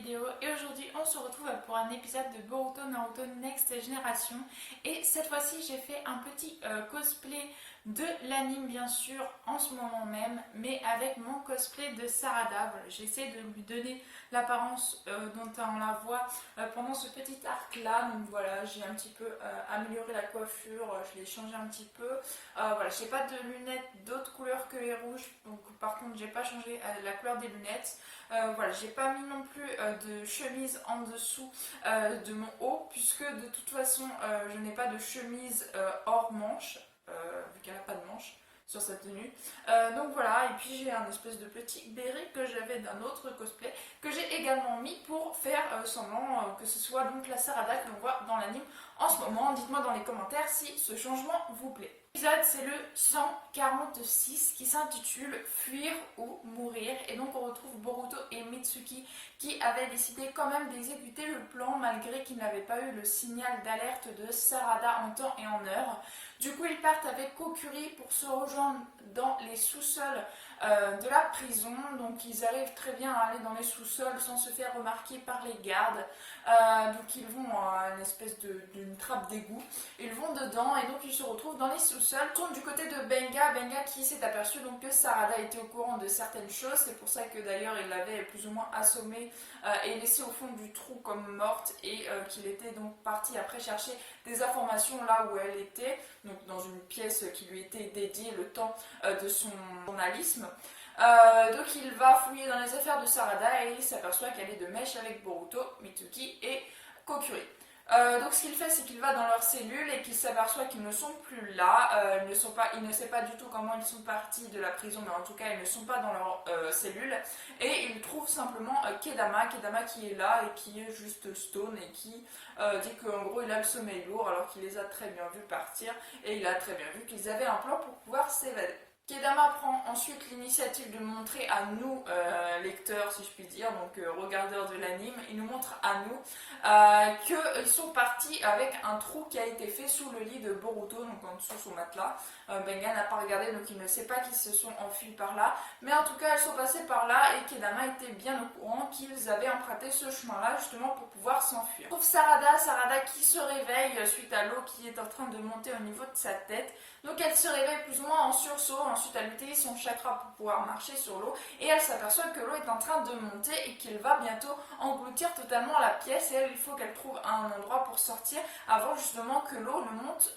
vidéo et aujourd'hui on se retrouve pour un épisode de Boruto Naruto Next Generation et cette fois-ci j'ai fait un petit cosplay de l'anime bien sûr en ce moment même mais avec mon cosplay de Sarada. Voilà, j'essaie de lui donner l'apparence dont on la voit pendant ce petit arc là, donc voilà j'ai un petit peu amélioré la coiffure, je l'ai changé un petit peu, voilà j'ai pas de lunettes d'autres couleurs que les rouges, donc par contre j'ai pas changé la couleur des lunettes. Voilà, j'ai pas mis non plus de chemise en dessous de mon haut, puisque de toute façon je n'ai pas de chemise hors manche, vu qu'elle n'a pas de manche sur sa tenue. Donc voilà, et puis j'ai un espèce de petit béret que j'avais d'un autre cosplay, que j'ai également mis pour faire semblant que ce soit donc la Sarada que l'on voit dans l'anime en ce moment. Dites-moi dans les commentaires si ce changement vous plaît. L'épisode c'est le 146 qui s'intitule Fuir ou mourir, et donc on retrouve Boruto et Mitsuki qui avaient décidé quand même d'exécuter le plan malgré qu'ils n'avaient pas eu le signal d'alerte de Sarada en temps et en heure. Du coup ils partent avec Kokuri pour se rejoindre dans les sous-sols de la prison, donc ils arrivent très bien à aller dans les sous-sols sans se faire remarquer par les gardes. Donc ils vont à une espèce d'une trappe d'égout, ils vont dedans et donc ils se retrouvent dans les sous-sols. Ils tournent du côté de Benga qui s'est aperçu donc que Sarada était au courant de certaines choses, c'est pour ça que d'ailleurs il l'avait plus ou moins assommée et laissée au fond du trou comme morte, et qu'il était donc parti après chercher des informations là où elle était, donc dans une pièce qui lui était dédiée le temps de son journalisme. Donc il va fouiller dans les affaires de Sarada et il s'aperçoit qu'elle est de mèche avec Boruto, Mitsuki et Kokuri. Donc ce qu'il fait, c'est qu'il va dans leur cellule et qu'il s'aperçoit qu'ils ne sont plus là, il ne sait pas du tout comment ils sont partis de la prison, mais en tout cas ils ne sont pas dans leur cellule, et il trouve simplement Kedama qui est là et qui est juste stone et qui dit qu'en gros il a le sommeil lourd alors qu'il les a très bien vus partir et il a très bien vu qu'ils avaient un plan pour pouvoir s'évader. Kedama prend ensuite l'initiative de montrer à nous, lecteurs si je puis dire, donc regardeurs de l'anime, il nous montre à nous qu'ils sont partis avec un trou qui a été fait sous le lit de Boruto, donc en dessous son matelas. Benga n'a pas regardé, donc il ne sait pas qu'ils se sont enfuis par là, mais en tout cas ils sont passés par là et Kedama était bien au courant qu'ils avaient emprunté ce chemin-là justement pour pouvoir s'enfuir. On trouve Sarada qui se réveille suite à l'eau qui est en train de monter au niveau de sa tête. Donc elle se réveille plus ou moins en sursaut, ensuite elle utilise son chakra pour pouvoir marcher sur l'eau et elle s'aperçoit que l'eau est en train de monter et qu'il va bientôt engloutir totalement la pièce, et elle, il faut qu'elle trouve un endroit pour sortir avant justement que l'eau ne monte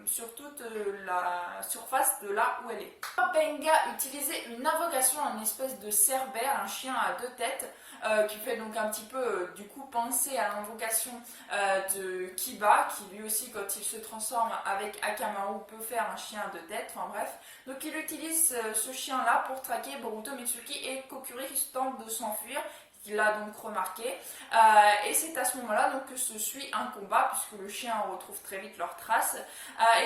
sur toute la surface de là où elle est. Benga utilisait une invocation, une espèce de cerbère, un chien à deux têtes, qui fait donc un petit peu du coup penser à l'invocation de Kiba, qui lui aussi quand il se transforme avec Akamaru peut faire un chien à deux têtes, enfin bref. Donc il utilise ce chien là pour traquer Boruto, Mitsuki et Kokuri qui tentent de s'enfuir, qu'il a donc remarqué, et c'est à ce moment-là donc que se suit un combat, puisque le chien retrouve très vite leurs traces,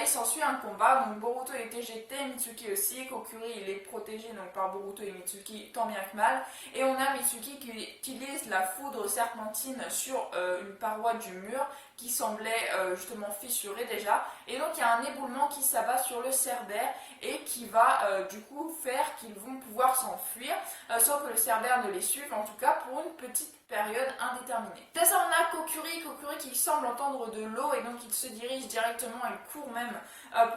et s'ensuit un combat. Donc Boruto est éjecté, Mitsuki aussi, Kokuri il est protégé donc par Boruto et Mitsuki tant bien que mal, et on a Mitsuki qui utilise la foudre serpentine sur une paroi du mur qui semblait justement fissurée déjà, et donc il y a un éboulement qui s'abat sur le cerbère et qui va du coup faire qu'ils vont pouvoir s'enfuir sans que le cerbère ne les suive, en tout cas pour une petite période indéterminée. Dès ça on a Kokuri qui semble entendre de l'eau et donc il se dirige directement, il court même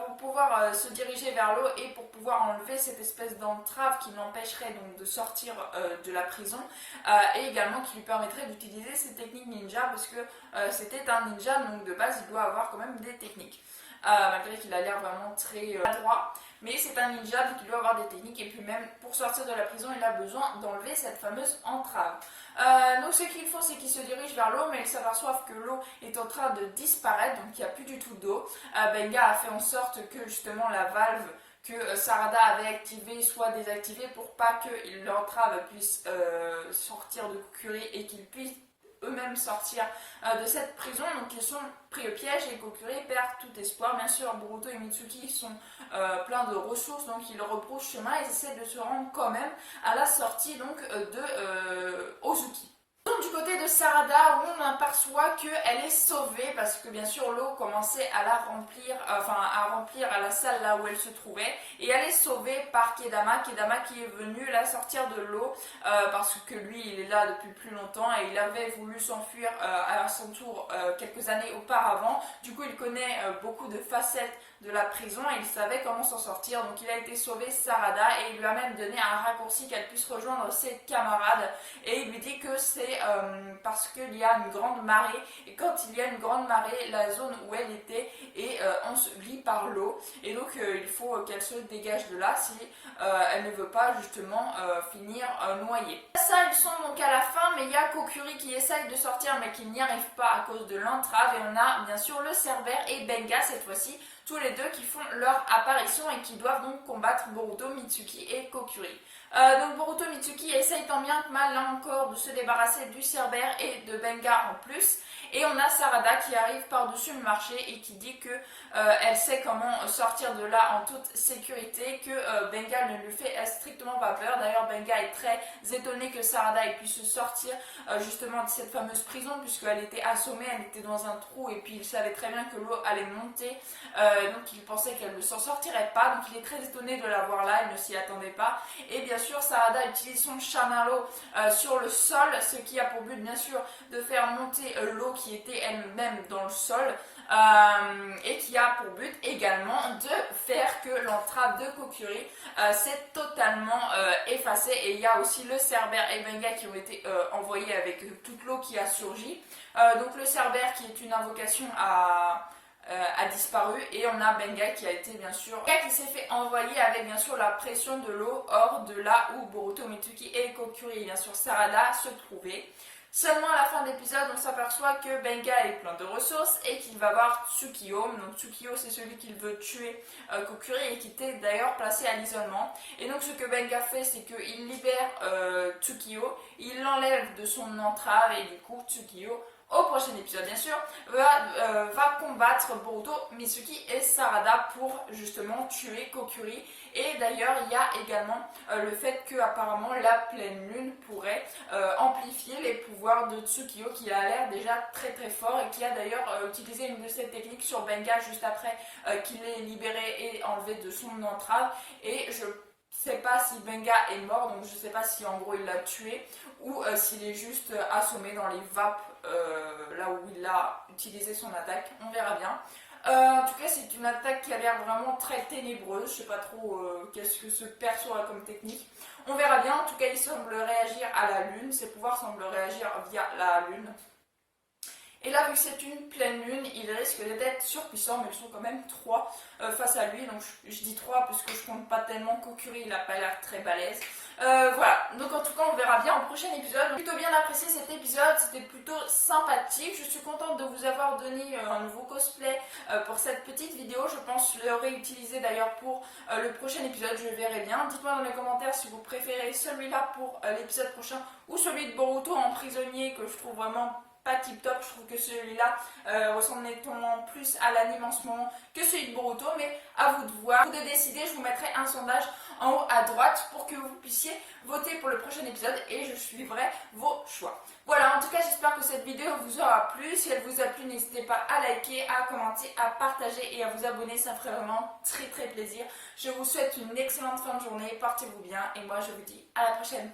pour pouvoir se diriger vers l'eau et pour pouvoir enlever cette espèce d'entrave qui l'empêcherait donc de sortir de la prison, et également qui lui permettrait d'utiliser ses techniques ninja, parce que c'était un ninja, donc de base il doit avoir quand même des techniques. Malgré qu'il a l'air vraiment très adroit, mais c'est un ninja donc il doit avoir des techniques, et puis même pour sortir de la prison il a besoin d'enlever cette fameuse entrave. Donc ce qu'il faut, c'est qu'il se dirige vers l'eau, mais ils s'aperçoivent que l'eau est en train de disparaître, donc il n'y a plus du tout d'eau. Benga a fait en sorte que justement la valve que Sarada avait activée soit désactivée pour pas que l'entrave puisse sortir de Kokuri et qu'ils puissent eux-mêmes sortir de cette prison. Donc ils sont pris au piège et Kokuri perd tout espoir. Bien sûr Boruto et Mitsuki sont pleins de ressources, donc ils rebroussent chemin et essaient de se rendre quand même à la sortie donc de Ozuki. Donc du côté de Sarada où on aperçoit qu'elle est sauvée parce que bien sûr l'eau commençait à la remplir, à remplir à la salle là où elle se trouvait, et elle est sauvée par Kedama qui est venu la sortir de l'eau parce que lui il est là depuis plus longtemps et il avait voulu s'enfuir à son tour quelques années auparavant. Du coup il connaît beaucoup de facettes de la prison et il savait comment s'en sortir, donc il a été sauvé Sarada et il lui a même donné un raccourci qu'elle puisse rejoindre ses camarades, et il lui dit que c'est parce qu'il y a une grande marée, et quand il y a une grande marée, la zone où elle était est ensevelie par l'eau, et donc il faut qu'elle se dégage de là si elle ne veut pas justement finir noyée. Ça, ils sont donc à la fin, mais il y a Kokuri qui essaye de sortir mais qui n'y arrive pas à cause de l'entrave, et on a bien sûr le Cerbère et Benga cette fois-ci, tous les deux qui font leur apparition et qui doivent donc combattre Boruto, Mitsuki et Kokuri. Donc Boruto Mitsuki essaye tant bien que mal là encore de se débarrasser du Cerbère et de Benga en plus. Et on a Sarada qui arrive par-dessus le marché et qui dit que elle sait comment sortir de là en toute sécurité, que Benga ne lui fait strictement pas peur. D'ailleurs Benga est très étonné que Sarada ait pu se sortir justement de cette fameuse prison, puisqu'elle était assommée, elle était dans un trou et puis il savait très bien que l'eau allait monter, donc il pensait qu'elle ne s'en sortirait pas, donc il est très étonné de la voir là, il ne s'y attendait pas. Et bien sûr Sarada utilise son chamallow sur le sol, ce qui a pour but bien sûr de faire monter l'eau qui était elle-même dans le sol, et qui a pour but également de faire que l'entrave de Kokuri s'est totalement effacée. Et il y a aussi le Cerbère et Benga qui ont été envoyés avec toute l'eau qui a surgi. Donc le Cerbère qui est une invocation a disparu, et on a Benga qui a été bien sûr qui s'est fait envoyer avec bien sûr la pression de l'eau hors de là où Boruto, Mitsuki et Kokuri et bien sûr Sarada se trouvaient. Seulement à la fin de l'épisode, on s'aperçoit que Benga est plein de ressources et qu'il va voir Tsukiyo. Donc Tsukiyo, c'est celui qu'il veut tuer Kokuri et qui était d'ailleurs placé à l'isolement. Et donc ce que Benga fait, c'est qu'il libère Tsukiyo, il l'enlève de son entrave, et du coup Tsukiyo, au prochain épisode bien sûr, va combattre Boruto, Mitsuki et Sarada pour justement tuer Kokuri. Et d'ailleurs il y a également le fait que apparemment la pleine lune pourrait amplifier les pouvoirs de Tsukiyo, qui a l'air déjà très très fort et qui a d'ailleurs utilisé une de ces techniques sur Benga juste après qu'il l'ait libéré et enlevé de son entrave. Et je sais pas si Benga est mort, donc je sais pas si en gros il l'a tué ou s'il est juste assommé dans les vapes là où il a utilisé son attaque, on verra bien. En tout cas c'est une attaque qui a l'air vraiment très ténébreuse, je sais pas trop qu'est-ce que ce perso a comme technique, on verra bien. En tout cas il semble réagir à la lune, ses pouvoirs semblent réagir via la lune. Et là, vu que c'est une pleine lune, il risque d'être surpuissant, mais ils sont quand même 3 face à lui. Donc je dis 3 parce que je compte pas tellement Kokuri, il n'a pas l'air très balèze. Voilà, donc en tout cas on verra bien au prochain épisode. J'ai plutôt bien apprécié cet épisode, c'était plutôt sympathique. Je suis contente de vous avoir donné un nouveau cosplay pour cette petite vidéo. Je pense le réutiliser d'ailleurs pour le prochain épisode, je verrai bien. Dites-moi dans les commentaires si vous préférez celui-là pour l'épisode prochain ou celui de Boruto en prisonnier, que je trouve vraiment pas tip top. Je trouve que celui-là ressemble nettement plus à l'anime en ce moment que celui de Boruto, mais à vous de voir, à vous de décider. Je vous mettrai un sondage en haut à droite pour que vous puissiez voter pour le prochain épisode et je suivrai vos choix. Voilà, en tout cas j'espère que cette vidéo vous aura plu. Si elle vous a plu, n'hésitez pas à liker, à commenter, à partager et à vous abonner, ça ferait vraiment très très plaisir. Je vous souhaite une excellente fin de journée, portez-vous bien et moi je vous dis à la prochaine.